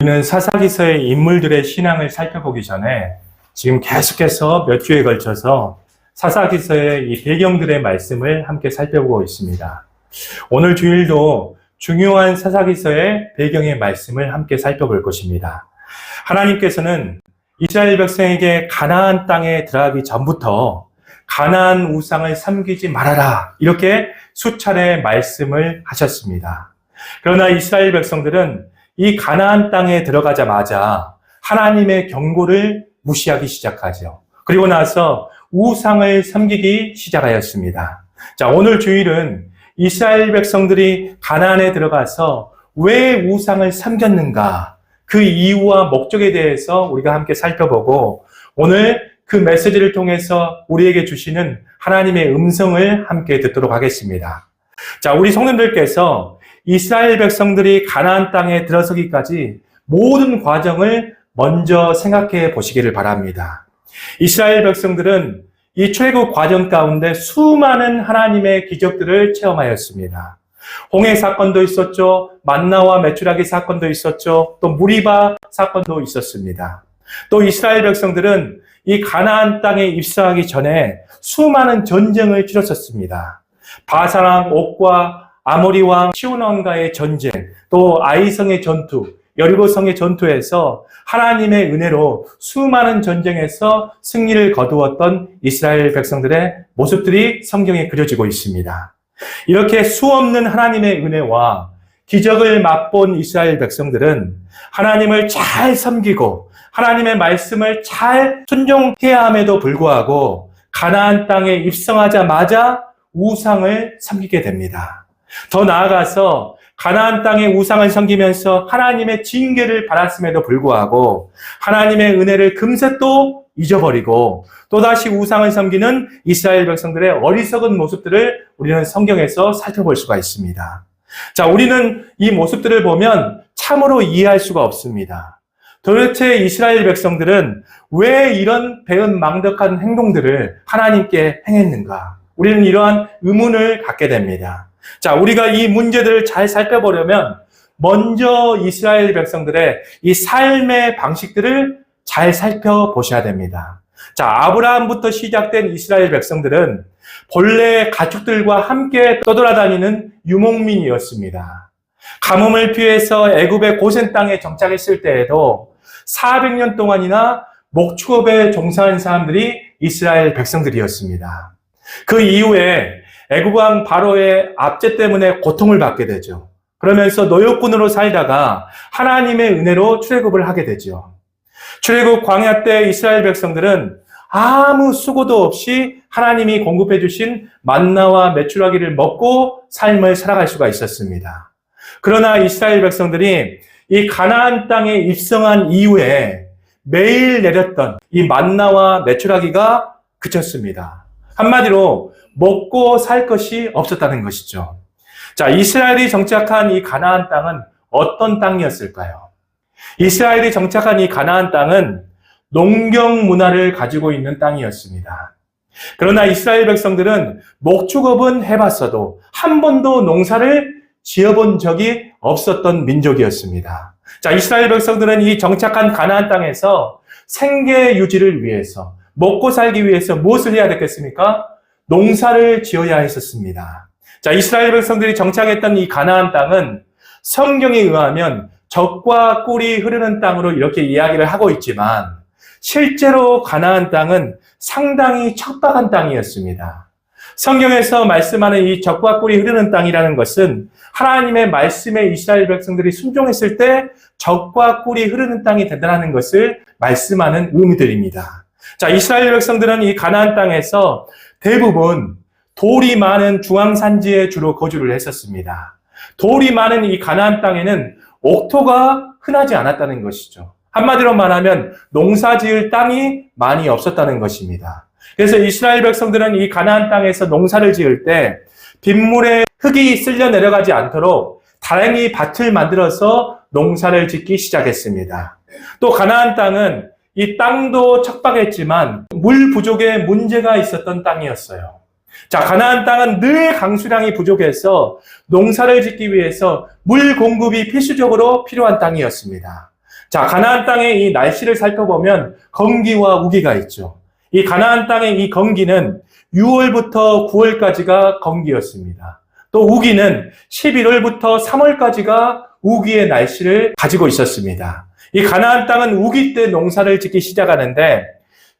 우리는 사사기서의 인물들의 신앙을 살펴보기 전에 지금 계속해서 몇 주에 걸쳐서 사사기서의 이 배경들의 말씀을 함께 살펴보고 있습니다. 오늘 주일도 중요한 사사기서의 배경의 말씀을 함께 살펴볼 것입니다. 하나님께서는 이스라엘 백성에게 가나안 땅에 들어가기 전부터 가나안 우상을 섬기지 말아라, 이렇게 수차례 말씀을 하셨습니다. 그러나 이스라엘 백성들은 이 가나안 땅에 들어가자마자 하나님의 경고를 무시하기 시작하죠. 그리고 나서 우상을 섬기기 시작하였습니다. 자, 오늘 주일은 이스라엘 백성들이 가나안에 들어가서 왜 우상을 섬겼는가, 그 이유와 목적에 대해서 우리가 함께 살펴보고, 오늘 그 메시지를 통해서 우리에게 주시는 하나님의 음성을 함께 듣도록 하겠습니다. 자, 우리 성도님들께서 이스라엘 백성들이 가나안 땅에 들어서기까지 모든 과정을 먼저 생각해 보시기를 바랍니다. 이스라엘 백성들은 이 출애굽 과정 가운데 수많은 하나님의 기적들을 체험하였습니다. 홍해 사건도 있었죠. 만나와 메추라기 사건도 있었죠. 또 무리바 사건도 있었습니다. 또 이스라엘 백성들은 이 가나안 땅에 입성하기 전에 수많은 전쟁을 치렀었습니다. 바사랑 옥과 아모리 왕 시온 왕과의 전쟁, 또 아이성의 전투, 여리고성의 전투에서 하나님의 은혜로 수많은 전쟁에서 승리를 거두었던 이스라엘 백성들의 모습들이 성경에 그려지고 있습니다. 이렇게 수없는 하나님의 은혜와 기적을 맛본 이스라엘 백성들은 하나님을 잘 섬기고 하나님의 말씀을 잘 순종해야 함에도 불구하고 가나안 땅에 입성하자마자 우상을 섬기게 됩니다. 더 나아가서 가나안 땅에 우상을 섬기면서 하나님의 징계를 받았음에도 불구하고 하나님의 은혜를 금세 또 잊어버리고 또다시 우상을 섬기는 이스라엘 백성들의 어리석은 모습들을 우리는 성경에서 살펴볼 수가 있습니다. 자, 우리는 이 모습들을 보면 참으로 이해할 수가 없습니다. 도대체 이스라엘 백성들은 왜 이런 배은망덕한 행동들을 하나님께 행했는가? 우리는 이러한 의문을 갖게 됩니다. 자, 우리가 이 문제들을 잘 살펴보려면 먼저 이스라엘 백성들의 이 삶의 방식들을 잘 살펴보셔야 됩니다. 자, 아브라함부터 시작된 이스라엘 백성들은 본래 가축들과 함께 떠돌아다니는 유목민이었습니다. 가뭄을 피해서 애굽의 고센 땅에 정착했을 때에도 400년 동안이나 목축업에 종사한 사람들이 이스라엘 백성들이었습니다. 그 이후에 애굽 왕 바로의 압제 때문에 고통을 받게 되죠. 그러면서 노역군으로 살다가 하나님의 은혜로 출애굽을 하게 되죠. 출애굽 광야 때 이스라엘 백성들은 아무 수고도 없이 하나님이 공급해 주신 만나와 메추라기를 먹고 삶을 살아갈 수가 있었습니다. 그러나 이스라엘 백성들이 이 가나안 땅에 입성한 이후에 매일 내렸던 이 만나와 메추라기가 그쳤습니다. 한마디로 먹고 살 것이 없었다는 것이죠. 자, 이스라엘이 정착한 이 가나안 땅은 어떤 땅이었을까요? 이스라엘이 정착한 이 가나안 땅은 농경 문화를 가지고 있는 땅이었습니다. 그러나 이스라엘 백성들은 목축업은 해봤어도 한 번도 농사를 지어본 적이 없었던 민족이었습니다. 자, 이스라엘 백성들은 이 정착한 가나안 땅에서 생계 유지를 위해서, 먹고 살기 위해서 무엇을 해야 됐겠습니까? 농사를 지어야 했었습니다. 자, 이스라엘 백성들이 정착했던 이 가나안 땅은 성경에 의하면 젖과 꿀이 흐르는 땅으로 이렇게 이야기를 하고 있지만 실제로 가나안 땅은 상당히 척박한 땅이었습니다. 성경에서 말씀하는 이 젖과 꿀이 흐르는 땅이라는 것은 하나님의 말씀에 이스라엘 백성들이 순종했을 때 젖과 꿀이 흐르는 땅이 된다는 것을 말씀하는 의미들입니다. 자, 이스라엘 백성들은 이 가나안 땅에서 대부분 돌이 많은 중앙산지에 주로 거주를 했었습니다. 돌이 많은 이 가나안 땅에는 옥토가 흔하지 않았다는 것이죠. 한마디로 말하면 농사 지을 땅이 많이 없었다는 것입니다. 그래서 이스라엘 백성들은 이 가나안 땅에서 농사를 지을 때 빗물에 흙이 쓸려 내려가지 않도록 다행히 밭을 만들어서 농사를 짓기 시작했습니다. 또 가나안 땅은 이 땅도 척박했지만 물 부족에 문제가 있었던 땅이었어요. 자, 가나안 땅은 늘 강수량이 부족해서 농사를 짓기 위해서 물 공급이 필수적으로 필요한 땅이었습니다. 자, 가나안 땅의 이 날씨를 살펴보면 건기와 우기가 있죠. 이 가나안 땅의 이 건기는 6월부터 9월까지가 건기였습니다. 또 우기는 11월부터 3월까지가 우기의 날씨를 가지고 있었습니다. 이 가나안 땅은 우기 때 농사를 짓기 시작하는데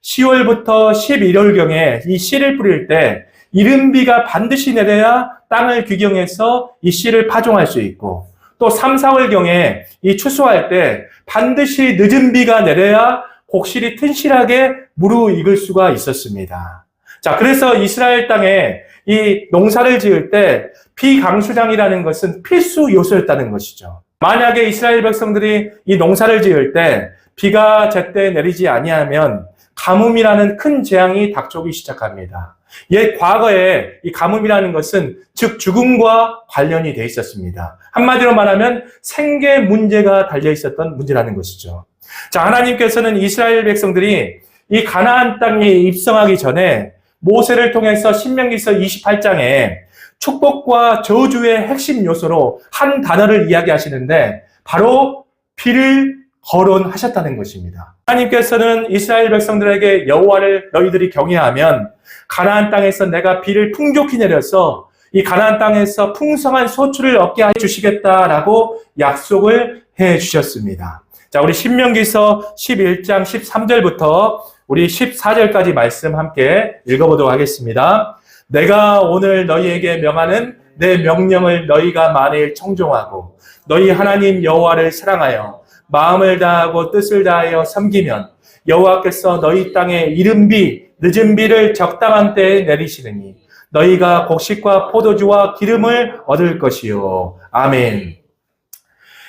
10월부터 11월경에 이 씨를 뿌릴 때 이른 비가 반드시 내려야 땅을 귀경해서 이 씨를 파종할 수 있고, 또 3, 4월경에 이 추수할 때 반드시 늦은 비가 내려야 곡실이 튼실하게 무르익을 수가 있었습니다. 자, 그래서 이스라엘 땅에 이 농사를 지을 때 비강수량이라는 것은 필수 요소였다는 것이죠. 만약에 이스라엘 백성들이 이 농사를 지을 때 비가 제때 내리지 아니하면 가뭄이라는 큰 재앙이 닥쳐오기 시작합니다. 옛 과거에 이 가뭄이라는 것은 즉 죽음과 관련이 돼 있었습니다. 한마디로 말하면 생계 문제가 달려 있었던 문제라는 것이죠. 자, 하나님께서는 이스라엘 백성들이 이 가나안 땅에 입성하기 전에 모세를 통해서 신명기서 28장에 축복과 저주의 핵심 요소로 한 단어를 이야기하시는데 바로 비를 거론하셨다는 것입니다. 하나님께서는 이스라엘 백성들에게 여호와를 너희들이 경외하면 가나안 땅에서 내가 비를 풍족히 내려서 이 가나안 땅에서 풍성한 소출을 얻게 해 주시겠다라고 약속을 해 주셨습니다. 자, 우리 신명기서 11장 13절부터 우리 14절까지 말씀 함께 읽어보도록 하겠습니다. 내가 오늘 너희에게 명하는 내 명령을 너희가 만일 청종하고 너희 하나님 여호와를 사랑하여 마음을 다하고 뜻을 다하여 섬기면 여호와께서 너희 땅에 이른 비, 늦은 비를 적당한 때에 내리시느니 너희가 곡식과 포도주와 기름을 얻을 것이요. 아멘.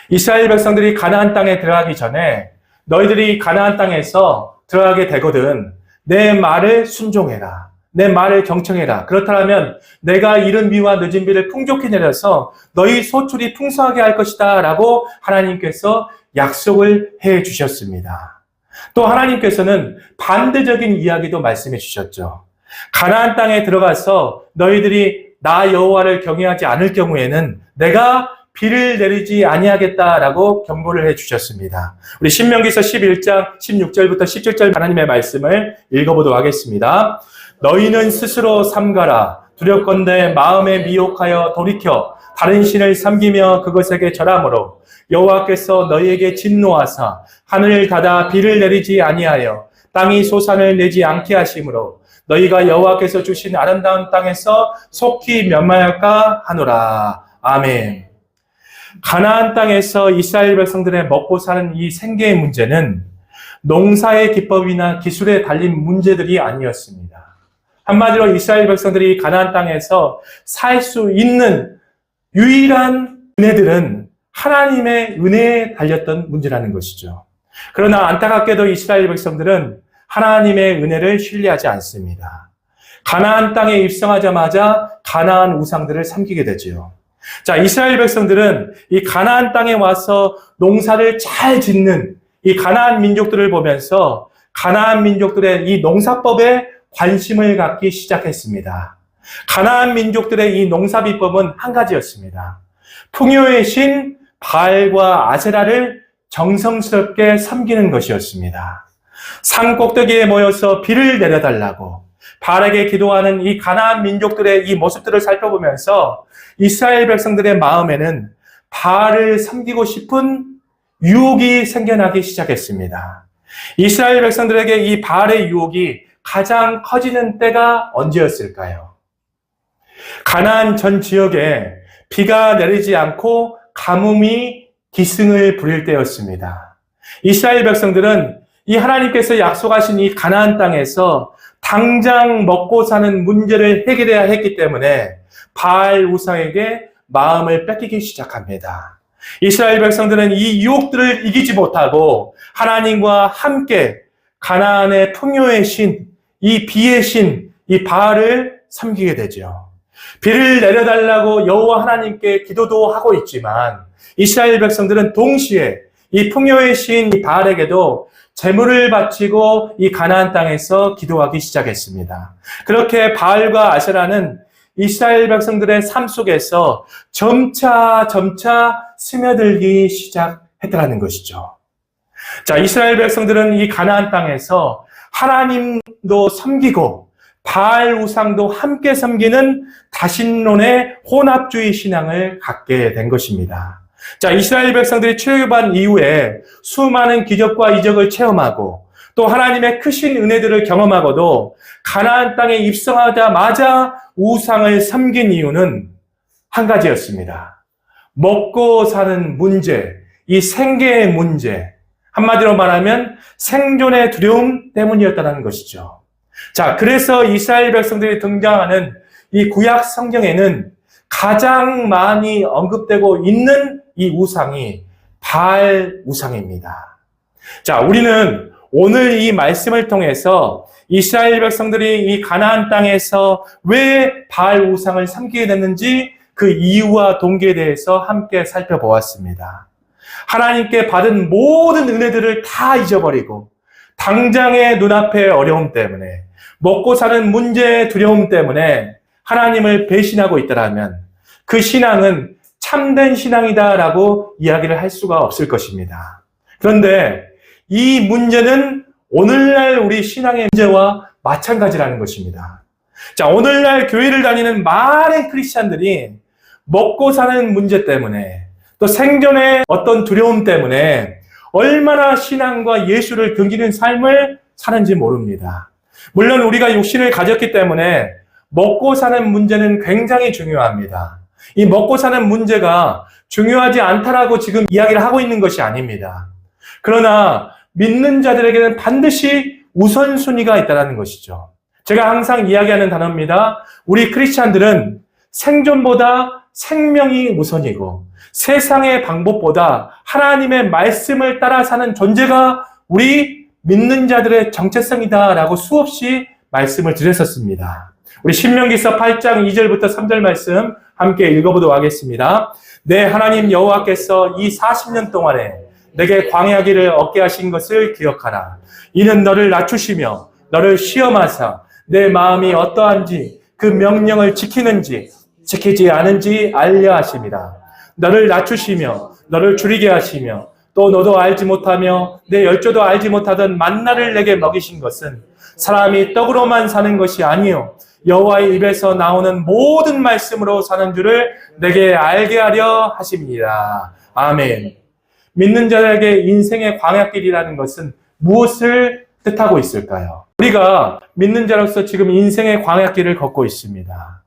이스라엘 백성들이 가나안 땅에 들어가기 전에 너희들이 가나안 땅에서 들어가게 되거든 내 말을 순종해라. 내 말을 경청해라. 그렇다면 내가 이른 비와 늦은 비를 풍족히 내려서 너희 소출이 풍성하게 할 것이다 라고 하나님께서 약속을 해 주셨습니다. 또 하나님께서는 반대적인 이야기도 말씀해 주셨죠. 가나안 땅에 들어가서 너희들이 나 여호와를 경외하지 않을 경우에는 내가 비를 내리지 아니하겠다라고 경고를 해 주셨습니다. 우리 신명기서 11장 16절부터 17절 하나님의 말씀을 읽어보도록 하겠습니다. 너희는 스스로 삼가라. 두렵건대 마음에 미혹하여 돌이켜 다른 신을 섬기며 그것에게 절함으로 여호와께서 너희에게 진노하사 하늘을 닫아 비를 내리지 아니하여 땅이 소산을 내지 않게 하심으로 너희가 여호와께서 주신 아름다운 땅에서 속히 멸망할까 하노라. 아멘. 가나안 땅에서 이스라엘 백성들의 먹고 사는 이 생계의 문제는 농사의 기법이나 기술에 달린 문제들이 아니었습니다. 한마디로 이스라엘 백성들이 가나안 땅에서 살 수 있는 유일한 은혜들은 하나님의 은혜에 달렸던 문제라는 것이죠. 그러나 안타깝게도 이스라엘 백성들은 하나님의 은혜를 신뢰하지 않습니다. 가나안 땅에 입성하자마자 가나안 우상들을 섬기게 되지요. 자, 이스라엘 백성들은 이 가나안 땅에 와서 농사를 잘 짓는 이 가나안 민족들을 보면서 가나안 민족들의 이 농사법에 관심을 갖기 시작했습니다. 가나안 민족들의 이 농사 비법은 한 가지였습니다. 풍요의 신 바알과 아세라를 정성스럽게 섬기는 것이었습니다. 산 꼭대기에 모여서 비를 내려달라고 바알에게 기도하는 이 가나안 민족들의 이 모습들을 살펴보면서 이스라엘 백성들의 마음에는 바알을 섬기고 싶은 유혹이 생겨나기 시작했습니다. 이스라엘 백성들에게 이 바알의 유혹이 가장 커지는 때가 언제였을까요? 가나안 전 지역에 비가 내리지 않고 가뭄이 기승을 부릴 때였습니다. 이스라엘 백성들은 이 하나님께서 약속하신 이 가나안 땅에서 당장 먹고 사는 문제를 해결해야 했기 때문에 바알 우상에게 마음을 뺏기기 시작합니다. 이스라엘 백성들은 이 유혹들을 이기지 못하고 하나님과 함께 가나안의 풍요의 신, 이 비의 신, 이 바알을 섬기게 되죠. 비를 내려달라고 여호와 하나님께 기도도 하고 있지만 이스라엘 백성들은 동시에 이 풍요의 신 이 바알에게도 제물을 바치고 이 가나안 땅에서 기도하기 시작했습니다. 그렇게 바알과 아세라는 이스라엘 백성들의 삶 속에서 점차 스며들기 시작했다는 것이죠. 자, 이스라엘 백성들은 이 가나안 땅에서 하나님도 섬기고 바알 우상도 함께 섬기는 다신론의 혼합주의 신앙을 갖게 된 것입니다. 자, 이스라엘 백성들이 출애굽한 이후에 수많은 기적과 이적을 체험하고 또 하나님의 크신 은혜들을 경험하고도 가나안 땅에 입성하자마자 우상을 섬긴 이유는 한 가지였습니다. 먹고 사는 문제, 이 생계의 문제, 한마디로 말하면 생존의 두려움 때문이었다는 것이죠. 자, 그래서 이스라엘 백성들이 등장하는 이 구약 성경에는 가장 많이 언급되고 있는 이 우상이 바알 우상입니다. 자, 우리는 오늘 이 말씀을 통해서 이스라엘 백성들이 이 가나안 땅에서 왜 바알 우상을 섬기게 됐는지 그 이유와 동기에 대해서 함께 살펴보았습니다. 하나님께 받은 모든 은혜들을 다 잊어버리고 당장의 눈앞의 어려움 때문에 먹고 사는 문제의 두려움 때문에 하나님을 배신하고 있더라면 그 신앙은 참된 신앙이다라고 이야기를 할 수가 없을 것입니다. 그런데 이 문제는 오늘날 우리 신앙의 문제와 마찬가지라는 것입니다. 자, 오늘날 교회를 다니는 많은 크리스찬들이 먹고 사는 문제 때문에 또 생존의 어떤 두려움 때문에 얼마나 신앙과 예수를 등지는 삶을 사는지 모릅니다. 물론 우리가 육신을 가졌기 때문에 먹고 사는 문제는 굉장히 중요합니다. 이 먹고 사는 문제가 중요하지 않다라고 지금 이야기를 하고 있는 것이 아닙니다. 그러나 믿는 자들에게는 반드시 우선순위가 있다는 것이죠. 제가 항상 이야기하는 단어입니다. 우리 크리스찬들은 생존보다 생명이 우선이고 세상의 방법보다 하나님의 말씀을 따라 사는 존재가 우리 믿는 자들의 정체성이다라고 수없이 말씀을 드렸었습니다. 우리 신명기서 8장 2절부터 3절 말씀 함께 읽어보도록 하겠습니다. 내 하나님 여호와께서 이 40년 동안에 내게 광야길을 얻게 하신 것을 기억하라. 이는 너를 낮추시며 너를 시험하사 내 마음이 어떠한지 그 명령을 지키는지 지키지 않은지 알려 하심이라. 너를 낮추시며 너를 줄이게 하시며 또 너도 알지 못하며 내 열조도 알지 못하던 만나를 내게 먹이신 것은 사람이 떡으로만 사는 것이 아니요 여호와의 입에서 나오는 모든 말씀으로 사는 줄을 내게 알게 하려 하심이라. 아멘. 믿는 자에게 인생의 광야길이라는 것은 무엇을 뜻하고 있을까요? 우리가 믿는 자로서 지금 인생의 광야길을 걷고 있습니다.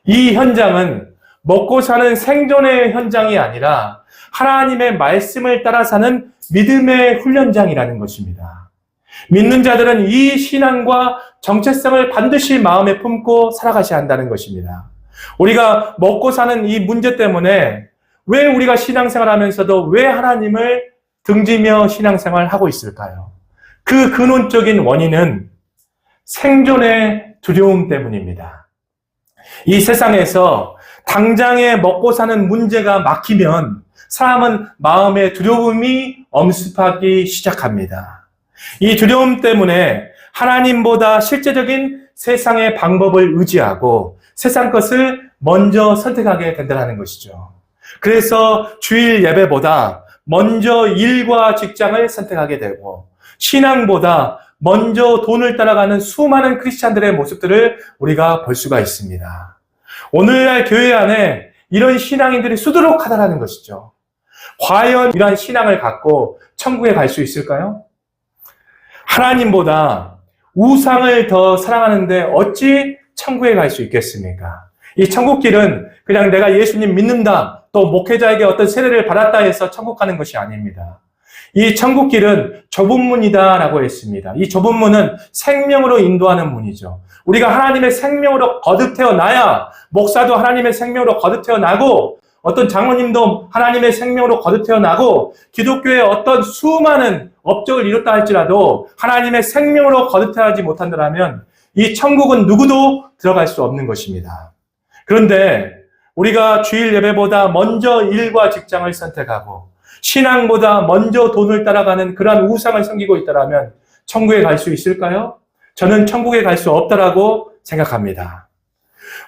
이 현장은 먹고 사는 생존의 현장이 아니라 하나님의 말씀을 따라 사는 믿음의 훈련장이라는 것입니다. 믿는 자들은 이 신앙과 정체성을 반드시 마음에 품고 살아가셔야 한다는 것입니다. 우리가 먹고 사는 이 문제 때문에 왜 우리가 신앙생활 하면서도 왜 하나님을 등지며 신앙생활을 하고 있을까요? 그 근원적인 원인은 생존의 두려움 때문입니다. 이 세상에서 당장에 먹고 사는 문제가 막히면 사람은 마음의 두려움이 엄습하기 시작합니다. 이 두려움 때문에 하나님보다 실제적인 세상의 방법을 의지하고 세상 것을 먼저 선택하게 된다는 것이죠. 그래서 주일 예배보다 먼저 일과 직장을 선택하게 되고 신앙보다 먼저 돈을 따라가는 수많은 크리스찬들의 모습들을 우리가 볼 수가 있습니다. 오늘날 교회 안에 이런 신앙인들이 수두룩하다는 것이죠. 과연 이러한 신앙을 갖고 천국에 갈 수 있을까요? 하나님보다 우상을 더 사랑하는데 어찌 천국에 갈 수 있겠습니까? 이 천국길은 그냥 내가 예수님 믿는다, 또 목회자에게 어떤 세례를 받았다 해서 천국 가는 것이 아닙니다. 이 천국길은 좁은 문이다라고 했습니다. 이 좁은 문은 생명으로 인도하는 문이죠. 우리가 하나님의 생명으로 거듭 태어나야 목사도 하나님의 생명으로 거듭 태어나고 어떤 장로님도 하나님의 생명으로 거듭 태어나고 기독교의 어떤 수많은 업적을 이뤘다 할지라도 하나님의 생명으로 거듭 태어나지 못한다면 이 천국은 누구도 들어갈 수 없는 것입니다. 그런데 우리가 주일 예배보다 먼저 일과 직장을 선택하고 신앙보다 먼저 돈을 따라가는 그러한 우상을 섬기고 있다면 천국에 갈 수 있을까요? 저는 천국에 갈 수 없다라고 생각합니다.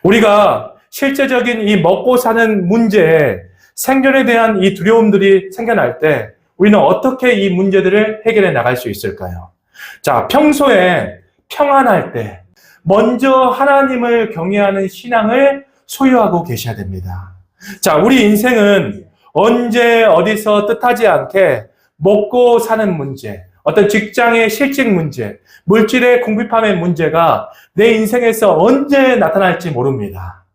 우리가 실제적인 이 먹고 사는 문제에 생존에 대한 이 두려움들이 생겨날 때 우리는 어떻게 이 문제들을 해결해 나갈 수 있을까요? 자, 평소에 평안할 때 먼저 하나님을 경외하는 신앙을 소유하고 계셔야 됩니다. 자, 우리 인생은 언제 어디서 뜻하지 않게 먹고 사는 문제, 어떤 직장의 실직 문제, 물질의 궁핍함의 문제가 내 인생에서 언제 나타날지 모릅니다.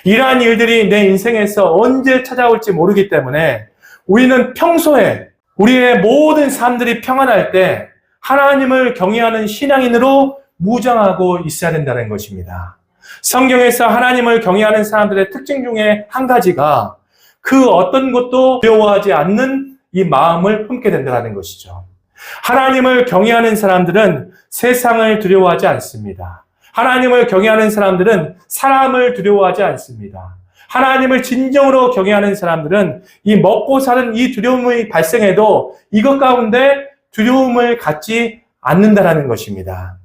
이러한 일들이 내 인생에서 언제 찾아올지 모르기 때문에 우리는 평소에 우리의 모든 삶들이 평안할 때 하나님을 경외하는 신앙인으로 무장하고 있어야 된다는 것입니다. 성경에서 하나님을 경외하는 사람들의 특징 중에 한 가지가 그 어떤 것도 두려워하지 않는 이 마음을 품게 된다는 것이죠. 하나님을 경외하는 사람들은 세상을 두려워하지 않습니다. 하나님을 경외하는 사람들은 사람을 두려워하지 않습니다. 하나님을 진정으로 경외하는 사람들은 이 먹고 사는 이 두려움이 발생해도 이것 가운데 두려움을 갖지 않는다라는 것입니다.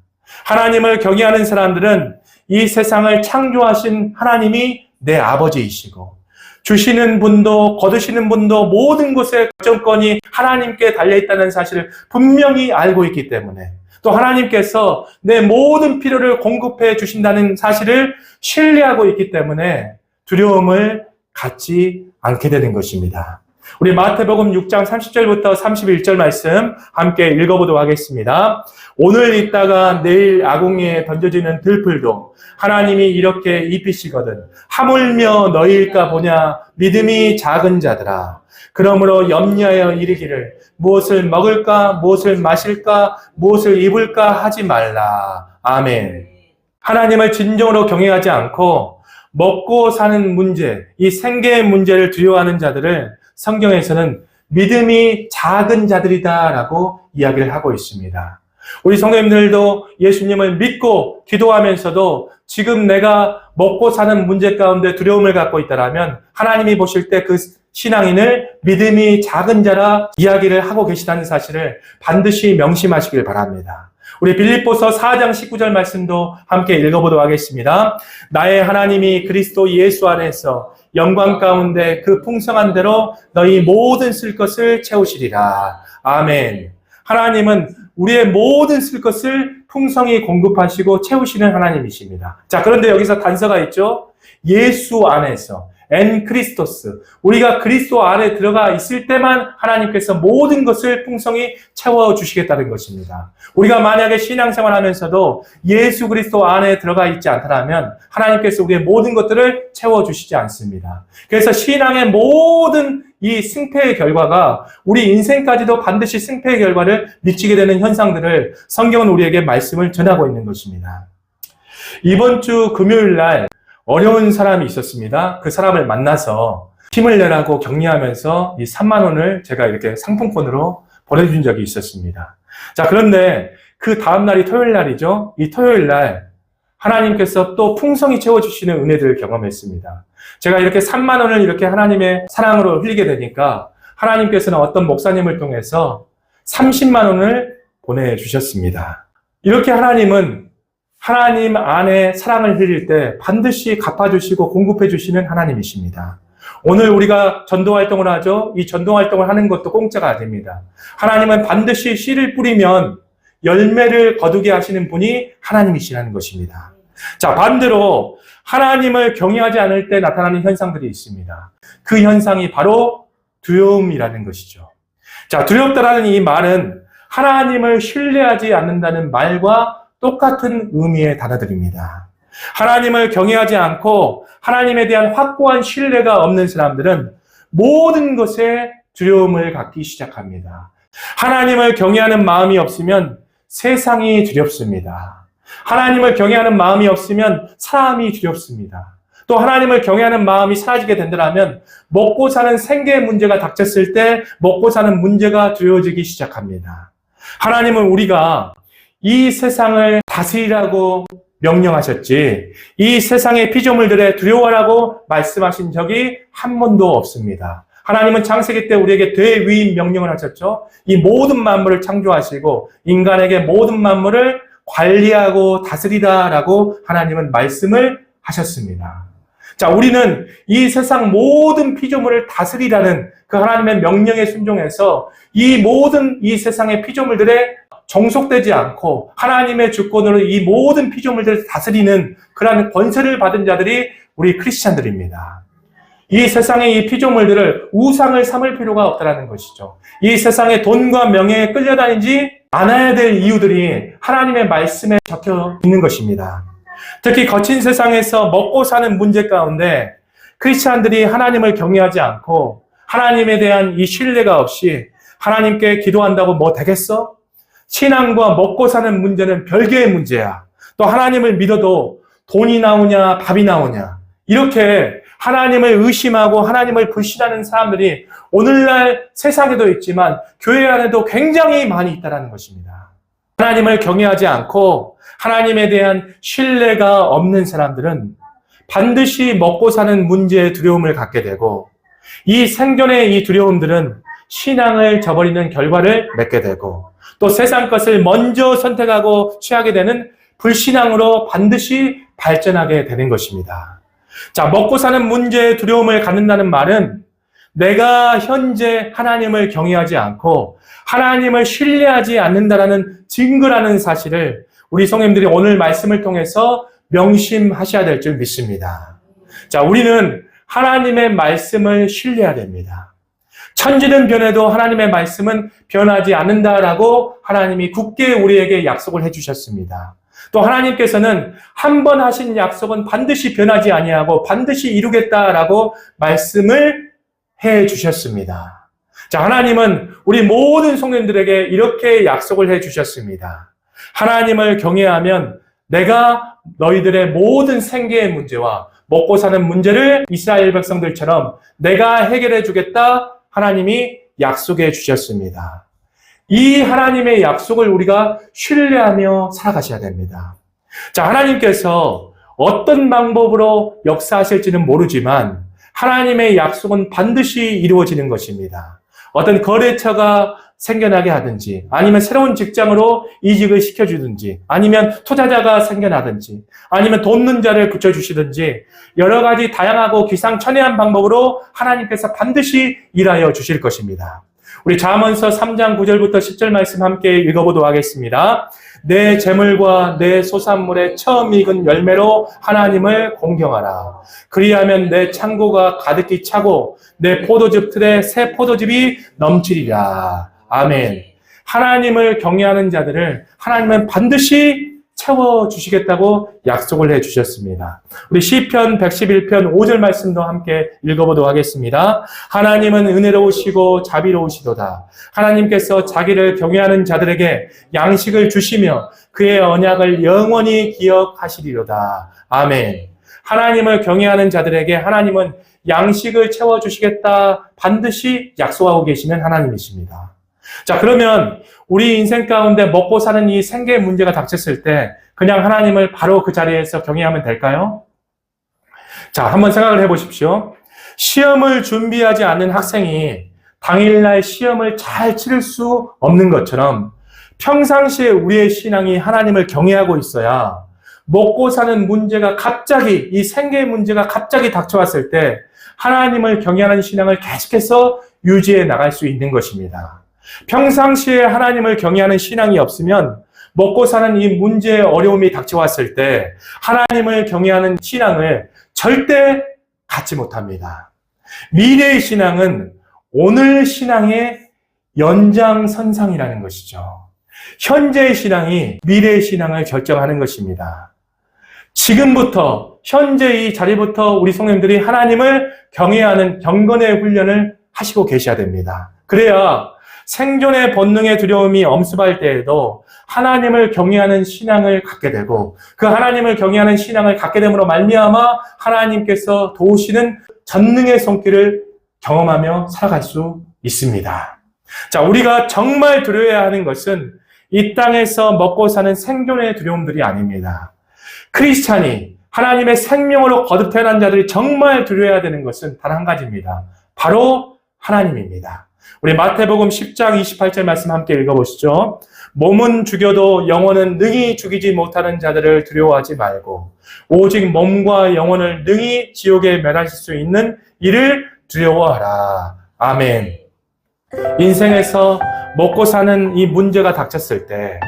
하나님을 경외하는 사람들은 이 세상을 창조하신 하나님이 내 아버지이시고 주시는 분도 거두시는 분도 모든 것의 결정권이 하나님께 달려있다는 사실을 분명히 알고 있기 때문에 또 하나님께서 내 모든 필요를 공급해 주신다는 사실을 신뢰하고 있기 때문에 두려움을 갖지 않게 되는 것입니다. 우리 마태복음 6장 30절부터 31절 말씀 함께 읽어보도록 하겠습니다. 오늘 있다가 내일 아궁이에 던져지는 들풀도 하나님이 이렇게 입히시거든 하물며 너희일까 보냐 믿음이 작은 자들아. 그러므로 염려하여 이르기를 무엇을 먹을까 무엇을 마실까 무엇을 입을까 하지 말라. 아멘. 하나님을 진정으로 경외하지 않고 먹고 사는 문제, 이 생계의 문제를 두려워하는 자들을 성경에서는 믿음이 작은 자들이다라고 이야기를 하고 있습니다. 우리 성도님들도 예수님을 믿고 기도하면서도 지금 내가 먹고 사는 문제 가운데 두려움을 갖고 있다라면 하나님이 보실 때 그 신앙인을 믿음이 작은 자라 이야기를 하고 계시다는 사실을 반드시 명심하시길 바랍니다. 우리 빌립보서 4장 19절 말씀도 함께 읽어보도록 하겠습니다. 나의 하나님이 그리스도 예수 안에서 영광 가운데 그 풍성한 대로 너희 모든 쓸 것을 채우시리라. 아멘. 하나님은 우리의 모든 쓸 것을 풍성히 공급하시고 채우시는 하나님이십니다. 자, 그런데 여기서 단서가 있죠. 예수 안에서. 엔 크리스토스. 우리가 그리스도 안에 들어가 있을 때만 하나님께서 모든 것을 풍성히 채워주시겠다는 것입니다. 우리가 만약에 신앙생활 하면서도 예수 그리스도 안에 들어가 있지 않다면 하나님께서 우리의 모든 것들을 채워주시지 않습니다. 그래서 신앙의 모든 이 승패의 결과가 우리 인생까지도 반드시 승패의 결과를 미치게 되는 현상들을 성경은 우리에게 말씀을 전하고 있는 것입니다. 이번 주 금요일 날 어려운 사람이 있었습니다. 그 사람을 만나서 힘을 내라고 격려하면서 이 3만 원을 제가 이렇게 상품권으로 보내준 적이 있었습니다. 자, 그런데 그 다음 날이 토요일 날이죠. 이 토요일 날 하나님께서 또 풍성히 채워주시는 은혜들을 경험했습니다. 제가 이렇게 3만 원을 이렇게 하나님의 사랑으로 흘리게 되니까 하나님께서는 어떤 목사님을 통해서 30만 원을 보내주셨습니다. 이렇게 하나님은 하나님 안에 사랑을 흘릴 때 반드시 갚아주시고 공급해주시는 하나님이십니다. 오늘 우리가 전도활동을 하죠. 이 전도활동을 하는 것도 공짜가 아닙니다. 하나님은 반드시 씨를 뿌리면 열매를 거두게 하시는 분이 하나님이시라는 것입니다. 자, 반대로 하나님을 경외하지 않을 때 나타나는 현상들이 있습니다. 그 현상이 바로 두려움이라는 것이죠. 자, 두렵다라는 이 말은 하나님을 신뢰하지 않는다는 말과 똑같은 의미의 단어들입니다. 하나님을 경외하지 않고 하나님에 대한 확고한 신뢰가 없는 사람들은 모든 것에 두려움을 갖기 시작합니다. 하나님을 경외하는 마음이 없으면 세상이 두렵습니다. 하나님을 경외하는 마음이 없으면 사람이 두렵습니다. 또 하나님을 경외하는 마음이 사라지게 된다면 먹고 사는 생계의 문제가 닥쳤을 때 먹고 사는 문제가 두려워지기 시작합니다. 하나님은 우리가 이 세상을 다스리라고 명령하셨지 이 세상의 피조물들에 두려워하라고 말씀하신 적이 한 번도 없습니다. 하나님은 창세기 때 우리에게 대위임 명령을 하셨죠. 이 모든 만물을 창조하시고 인간에게 모든 만물을 관리하고 다스리다라고 하나님은 말씀을 하셨습니다. 자, 우리는 이 세상 모든 피조물을 다스리라는 그 하나님의 명령에 순종해서 이 모든 이 세상의 피조물들에 종속되지 않고 하나님의 주권으로 이 모든 피조물들을 다스리는 그러한 권세를 받은 자들이 우리 크리스찬들입니다. 이 세상의 이 피조물들을 우상을 삼을 필요가 없다는 것이죠. 이 세상의 돈과 명예에 끌려다니지 않아야 될 이유들이 하나님의 말씀에 적혀 있는 것입니다. 특히 거친 세상에서 먹고 사는 문제 가운데 크리스찬들이 하나님을 경외하지 않고 하나님에 대한 이 신뢰가 없이 하나님께 기도한다고 뭐 되겠어? 신앙과 먹고 사는 문제는 별개의 문제야. 또 하나님을 믿어도 돈이 나오냐 밥이 나오냐 이렇게 하나님을 의심하고 하나님을 불신하는 사람들이 오늘날 세상에도 있지만 교회 안에도 굉장히 많이 있다는 것입니다. 하나님을 경외하지 않고 하나님에 대한 신뢰가 없는 사람들은 반드시 먹고 사는 문제에 두려움을 갖게 되고 이 생존의 이 두려움들은 신앙을 저버리는 결과를 맺게 되고 또 세상 것을 먼저 선택하고 취하게 되는 불신앙으로 반드시 발전하게 되는 것입니다. 자, 먹고 사는 문제에 두려움을 갖는다는 말은 내가 현재 하나님을 경외하지 않고 하나님을 신뢰하지 않는다라는 증거라는 사실을 우리 성도님들이 오늘 말씀을 통해서 명심하셔야 될 줄 믿습니다. 자, 우리는 하나님의 말씀을 신뢰해야 됩니다. 천지는 변해도 하나님의 말씀은 변하지 않는다라고 하나님이 굳게 우리에게 약속을 해주셨습니다. 또 하나님께서는 한 번 하신 약속은 반드시 변하지 아니하고 반드시 이루겠다라고 말씀을 해주셨습니다. 자, 하나님은 우리 모든 성도님들에게 이렇게 약속을 해주셨습니다. 하나님을 경외하면 내가 너희들의 모든 생계의 문제와 먹고 사는 문제를 이스라엘 백성들처럼 내가 해결해 주겠다 하나님이 약속해 주셨습니다. 이 하나님의 약속을 우리가 신뢰하며 살아가셔야 됩니다. 자, 하나님께서 어떤 방법으로 역사하실지는 모르지만 하나님의 약속은 반드시 이루어지는 것입니다. 어떤 거래처가 생겨나게 하든지 아니면 새로운 직장으로 이직을 시켜주든지 아니면 투자자가 생겨나든지 아니면 돕는 자를 붙여주시든지 여러 가지 다양하고 기상천외한 방법으로 하나님께서 반드시 일하여 주실 것입니다. 우리 잠언서 3장 9절부터 10절 말씀 함께 읽어보도록 하겠습니다. 내 재물과 내 소산물의 처음 익은 열매로 하나님을 공경하라. 그리하면 내 창고가 가득히 차고 내 포도즙 틀에 새 포도즙이 넘치리라. 아멘. 하나님을 경외하는 자들을 하나님은 반드시 채워주시겠다고 약속을 해주셨습니다. 우리 시편 111편 5절 말씀도 함께 읽어보도록 하겠습니다. 하나님은 은혜로우시고 자비로우시도다. 하나님께서 자기를 경외하는 자들에게 양식을 주시며 그의 언약을 영원히 기억하시리로다. 아멘. 하나님을 경외하는 자들에게 하나님은 양식을 채워주시겠다 반드시 약속하고 계시는 하나님이십니다. 자, 그러면 우리 인생 가운데 먹고 사는 이 생계 문제가 닥쳤을 때 그냥 하나님을 바로 그 자리에서 경외하면 될까요? 자, 한번 생각을 해보십시오. 시험을 준비하지 않는 학생이 당일날 시험을 잘 치를 수 없는 것처럼 평상시에 우리의 신앙이 하나님을 경외하고 있어야 먹고 사는 문제가 갑자기, 이 생계 문제가 갑자기 닥쳐왔을 때 하나님을 경외하는 신앙을 계속해서 유지해 나갈 수 있는 것입니다. 평상시에 하나님을 경외하는 신앙이 없으면 먹고 사는 이 문제의 어려움이 닥쳐왔을 때 하나님을 경외하는 신앙을 절대 갖지 못합니다. 미래의 신앙은 오늘 신앙의 연장선상이라는 것이죠. 현재의 신앙이 미래의 신앙을 결정하는 것입니다. 지금부터 현재 이 자리부터 우리 성도님들이 하나님을 경외하는 경건의 훈련을 하시고 계셔야 됩니다. 그래야 생존의 본능의 두려움이 엄습할 때에도 하나님을 경외하는 신앙을 갖게 되고 그 하나님을 경외하는 신앙을 갖게 됨으로 말미암아 하나님께서 도우시는 전능의 손길을 경험하며 살아갈 수 있습니다. 자, 우리가 정말 두려워해야 하는 것은 이 땅에서 먹고 사는 생존의 두려움들이 아닙니다. 크리스찬이 하나님의 생명으로 거듭 태어난 자들이 정말 두려워해야 되는 것은 단 한 가지입니다. 바로 하나님입니다. 우리 마태복음 10장 28절 말씀 함께 읽어보시죠. 몸은 죽여도 영혼은 능히 죽이지 못하는 자들을 두려워하지 말고 오직 몸과 영혼을 능히 지옥에 멸하실 수 있는 이를 두려워하라. 아멘. 인생에서 먹고 사는 이 문제가 닥쳤을 때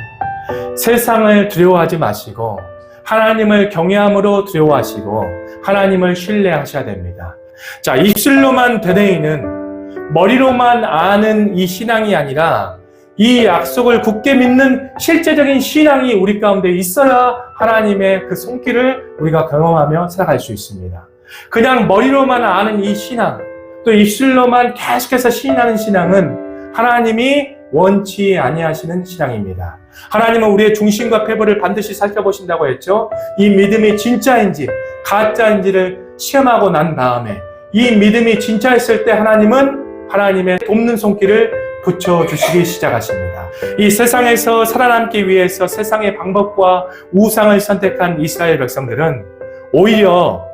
세상을 두려워하지 마시고 하나님을 경외함으로 두려워하시고 하나님을 신뢰하셔야 됩니다. 자, 입술로만 되뇌이는 머리로만 아는 이 신앙이 아니라 이 약속을 굳게 믿는 실제적인 신앙이 우리 가운데 있어야 하나님의 그 손길을 우리가 경험하며 살아갈 수 있습니다. 그냥 머리로만 아는 이 신앙, 또 입술로만 계속해서 시인하는 신앙은 하나님이 원치 아니하시는 신앙입니다. 하나님은 우리의 중심과 패배를 반드시 살펴보신다고 했죠. 이 믿음이 진짜인지 가짜인지를 시험하고 난 다음에 이 믿음이 진짜였을 때 하나님은 하나님의 돕는 손길을 붙여주시기 시작하십니다. 이 세상에서 살아남기 위해서 세상의 방법과 우상을 선택한 이스라엘 백성들은 오히려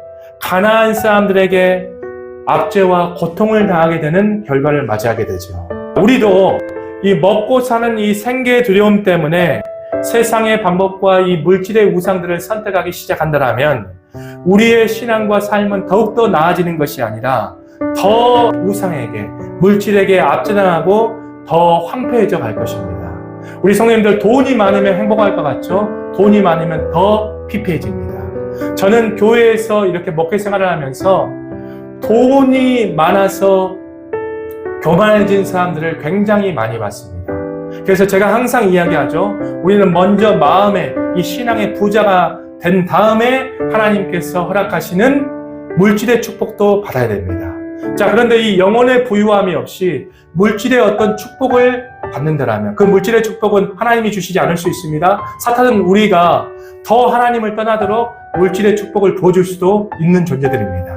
가나안 사람들에게 압제와 고통을 당하게 되는 결과를 맞이하게 되죠. 우리도 이 먹고 사는 이 생계의 두려움 때문에 세상의 방법과 이 물질의 우상들을 선택하기 시작한다면 우리의 신앙과 삶은 더욱더 나아지는 것이 아니라 더 우상에게, 물질에게 압제당하고 더 황폐해져 갈 것입니다. 우리 성도님들 돈이 많으면 행복할 것 같죠? 돈이 많으면 더 피폐해집니다. 저는 교회에서 이렇게 목회 생활을 하면서 돈이 많아서 교만해진 사람들을 굉장히 많이 봤습니다. 그래서 제가 항상 이야기하죠. 우리는 먼저 마음에 이 신앙의 부자가 된 다음에 하나님께서 허락하시는 물질의 축복도 받아야 됩니다. 자, 그런데 이 영혼의 부유함이 없이 물질의 어떤 축복을 받는다라면 그 물질의 축복은 하나님이 주시지 않을 수 있습니다. 사탄은 우리가 더 하나님을 떠나도록 물질의 축복을 부어줄 수도 있는 존재들입니다.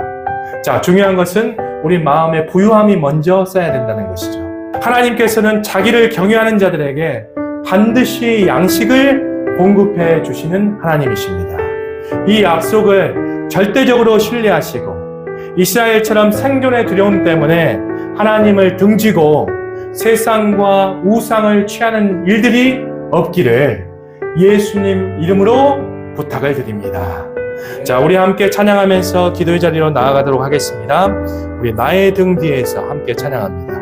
자, 중요한 것은 우리 마음의 부유함이 먼저 쌓여야 된다는 것이죠. 하나님께서는 자기를 경외하는 자들에게 반드시 양식을 공급해 주시는 하나님이십니다. 이 약속을 절대적으로 신뢰하시고 이스라엘처럼 생존의 두려움 때문에 하나님을 등지고 세상과 우상을 취하는 일들이 없기를 예수님 이름으로 부탁을 드립니다. 자, 우리 함께 찬양하면서 기도의 자리로 나아가도록 하겠습니다. 우리 나의 등 뒤에서 함께 찬양합니다.